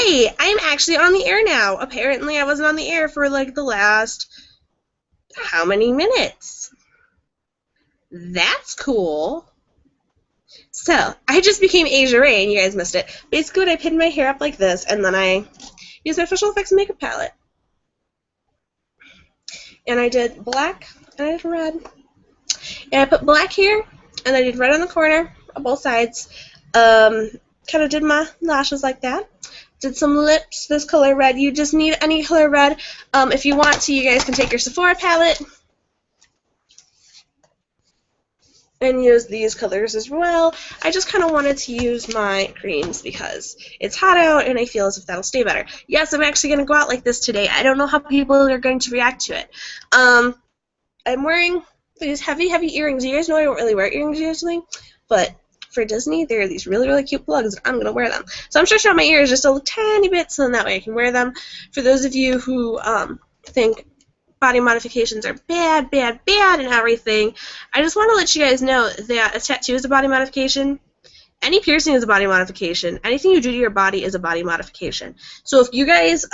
Hey, I'm actually on the air now. Apparently, I wasn't on the air for like the last how many minutes? That's cool. So, I just became Asia Ray, and you guys missed it. Basically, I pinned my hair up like this, and then I used my Official Effects makeup palette. And I did black, and I did red. And I put black here, and I did red on the corner, on both sides. Kind of did my lashes like that. Did some lips, this color red. You just need any color red. If you want to, you guys can take your Sephora palette and use these colors as well. I just kind of wanted to use my creams because it's hot out and I feel as if that'll stay better. Yes, I'm actually going to go out like this today. I don't know how people are going to react to it. I'm wearing these heavy earrings. You guys know I don't really wear earrings usually, but for Disney, there are these really cute plugs, and I'm going to wear them. So I'm stretching out my ears just a tiny bit so then that way I can wear them. For those of you who think body modifications are bad and everything, I just want to let you guys know that a tattoo is a body modification. Any piercing is a body modification. Anything you do to your body is a body modification. So if you guys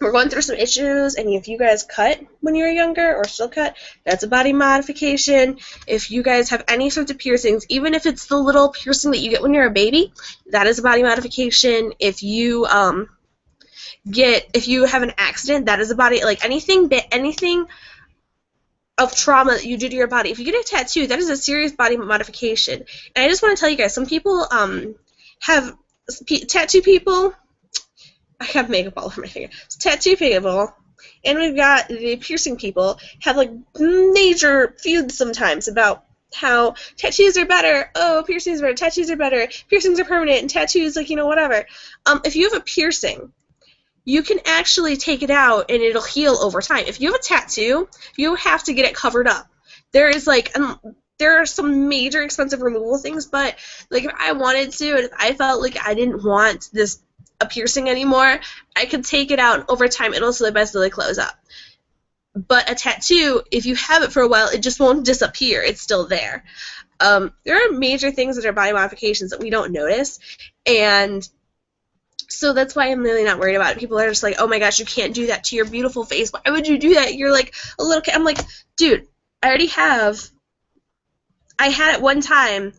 we're going through some issues, and if you guys cut when you were younger or still cut, that's a body modification. If you guys have any sorts of piercings, even if it's the little piercing that you get when you're a baby, that is a body modification. If you if you have an accident, that is a body, like anything of trauma that you do to your body. If you get a tattoo, that is a serious body modification. And I just want to tell you guys, some people have tattoo people. I have makeup all over my finger. So tattoo people, and we've got the piercing people, have like major feuds sometimes about how tattoos are better. Oh, piercings are better. Tattoos are better. Piercings are permanent, and tattoos, like, you know, whatever. If you have a piercing, you can actually take it out, and it'll heal over time. If you have a tattoo, you have to get it covered up. There is like there are some major expensive removal things, but like if I wanted to, and if I felt like I didn't want a piercing anymore, I could take it out, and over time it'll slowly close up. But a tattoo, if you have it for a while, it just won't disappear. It's still there. There are major things that are body modifications that we don't notice, and so that's why I'm really not worried about it. People are just like, oh my gosh, you can't do that to your beautiful face. Why would you do that? You're like a little kid. I'm like, dude, I had at one time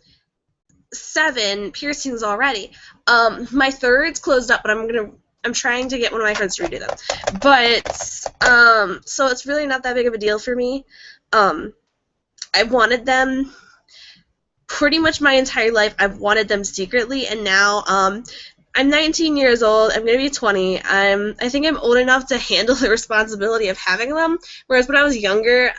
7 piercings already. My third's closed up, but I'm trying to get one of my friends to redo them. But so it's really not that big of a deal for me. I wanted them pretty much my entire life. I've wanted them secretly, and now I'm 19 years old. I'm going to be 20. I think I'm old enough to handle the responsibility of having them, whereas when I was younger,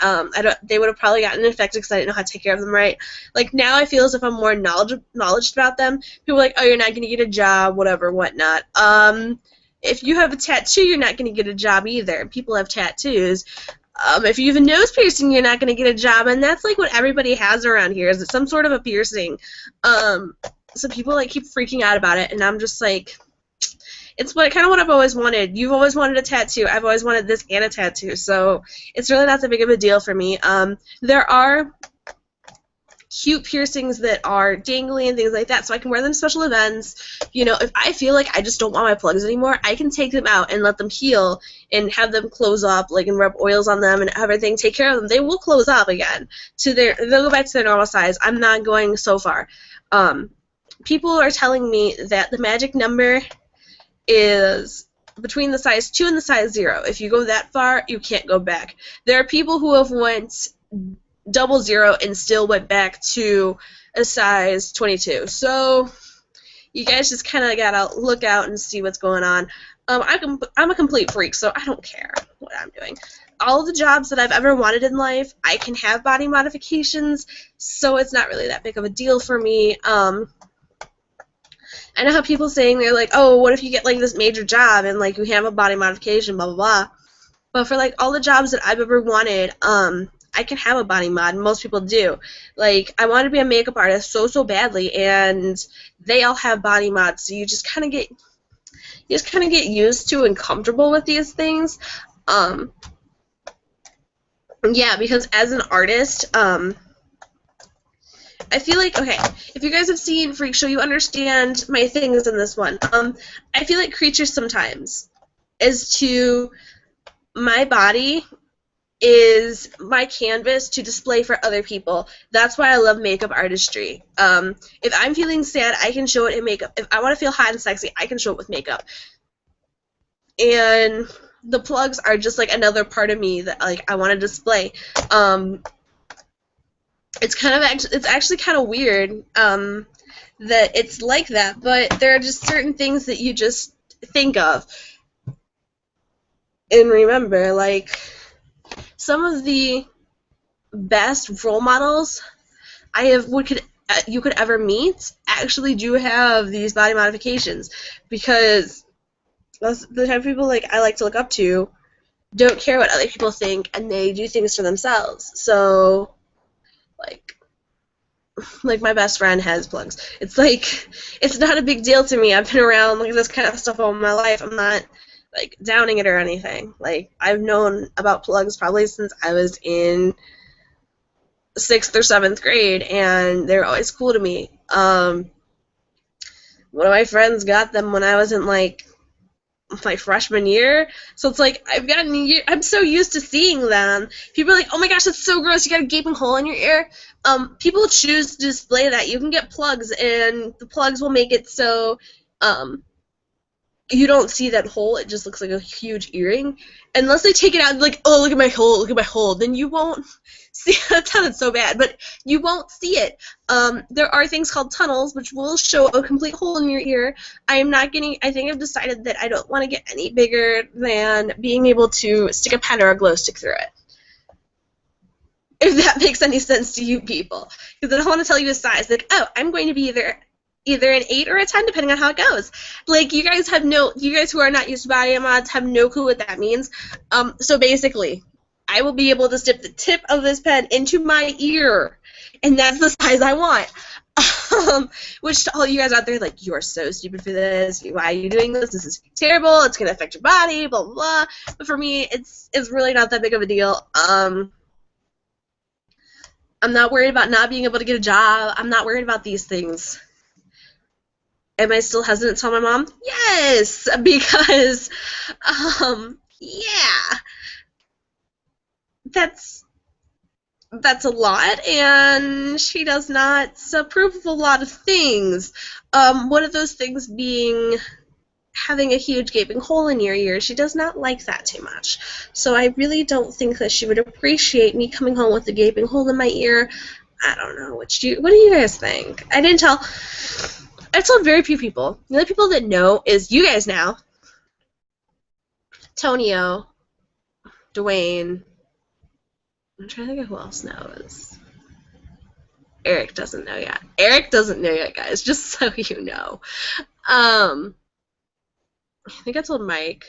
they would have probably gotten infected because I didn't know how to take care of them right. Like, now I feel as if I'm more knowledgeable about them. People are like, oh, you're not going to get a job, whatever, whatnot. If you have a tattoo, you're not going to get a job either. People have tattoos. If you have a nose piercing, you're not going to get a job, and that's like what everybody has around here, is some sort of a piercing. So people like keep freaking out about it, and I'm just like, it's kind of what I've always wanted. You've always wanted a tattoo. I've always wanted this and a tattoo, so it's really not that big of a deal for me. There are cute piercings that are dangly and things like that, so I can wear them to special events. You know, if I feel like I just don't want my plugs anymore, I can take them out and let them heal and have them close up, like, and rub oils on them and everything, take care of them. They will close up again. They'll go back to their normal size. I'm not going so far. People are telling me that the magic number is between the size 2 and the size 0. If you go that far, you can't go back. There are people who have went 00 and still went back to a size 22. So you guys just kind of gotta look out and see what's going on. I'm a complete freak, so I don't care what I'm doing. All the jobs that I've ever wanted in life, I can have body modifications, so it's not really that big of a deal for me. I know how people saying they're like, oh, what if you get like this major job and like you have a body modification, blah blah blah. But for like all the jobs that I've ever wanted, I can have a body mod, and most people do. Like, I want to be a makeup artist so badly, and they all have body mods, so you just kind of get used to and comfortable with these things. Yeah, because as an artist, I feel like, okay, if you guys have seen Freak Show, you understand my things in this one. I feel like creatures sometimes is to my body is my canvas to display for other people. That's why I love makeup artistry. If I'm feeling sad, I can show it in makeup. If I want to feel hot and sexy, I can show it with makeup. And the plugs are just like another part of me that like I want to display. It's actually kind of weird that it's like that, but there are just certain things that you just think of and remember, like some of the best role models you could ever meet actually do have these body modifications, because the type of people like I like to look up to don't care what other people think, and they do things for themselves. So like my best friend has plugs. It's like, it's not a big deal to me. I've been around like this kind of stuff all my life. I'm not like downing it or anything. Like, I've known about plugs probably since I was in 6th or 7th grade, and they're always cool to me. One of my friends got them when I was in like my freshman year, so it's like I'm so used to seeing them. People are like, oh my gosh, that's so gross, you got a gaping hole in your ear. People choose to display that. You can get plugs, and the plugs will make it so you don't see that hole. It just looks like a huge earring. Unless they take it out and like, oh, look at my hole, then you won't see. That sounded so bad, but you won't see it. There are things called tunnels, which will show a complete hole in your ear. I think I've decided that I don't want to get any bigger than being able to stick a pen or a glow stick through it. If that makes any sense to you people. Because I don't want to tell you a size. Like, oh, I'm going to be either an 8 or a 10, depending on how it goes. Like, you guys who are not used to body mods have no clue what that means. So basically, I will be able to stick the tip of this pen into my ear, and that's the size I want. Which to all you guys out there, like, you are so stupid for this. Why are you doing this? This is terrible. It's going to affect your body, blah, blah, blah. But for me, it's really not that big of a deal. I'm not worried about not being able to get a job. I'm not worried about these things. Am I still hesitant to tell my mom? Yes, because, yeah, that's a lot, and she does not approve of a lot of things. One of those things being having a huge gaping hole in your ear. She does not like that too much. So I really don't think that she would appreciate me coming home with a gaping hole in my ear. I don't know. What do you guys think? I've told very few people. The only people that know is you guys now. Tonio, Dwayne. I'm trying to think of who else knows. Eric doesn't know yet. Eric doesn't know yet, guys, just so you know. I think I told Mike.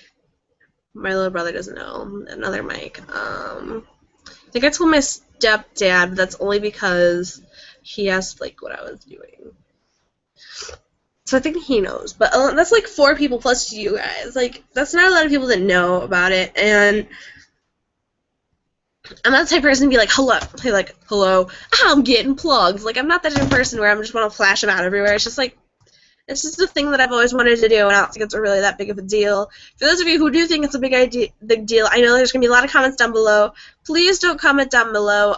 My little brother doesn't know. Another Mike. I think I told my stepdad, but that's only because he asked like what I was doing. So I think he knows. But that's like 4 people plus you guys. Like, that's not a lot of people that know about it. And I'm not the type of person to be like, hello, I'm getting plugs. Like, I'm not that type of person where I just want to flash them out everywhere. It's just like, it's just a thing that I've always wanted to do, and I don't think it's really that big of a deal. For those of you who do think it's a big deal, I know there's going to be a lot of comments down below. Please don't comment down below.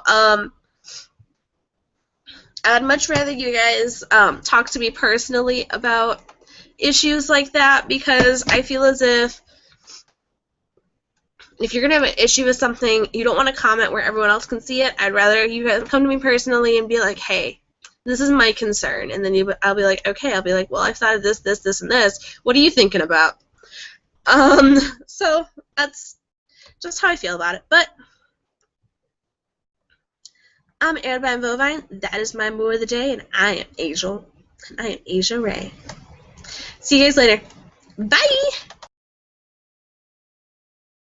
I'd much rather you guys talk to me personally about issues like that, because I feel as if you're going to have an issue with something, you don't want to comment where everyone else can see it. I'd rather you guys come to me personally and be like, hey, this is my concern. And then I'll be like, okay. I'll be like, well, I've thought of this, this, this, and this. What are you thinking about? So that's just how I feel about it. But I'm Ariel Vovine. That is my moo of the day, and I am Asia Ray. See you guys later. Bye!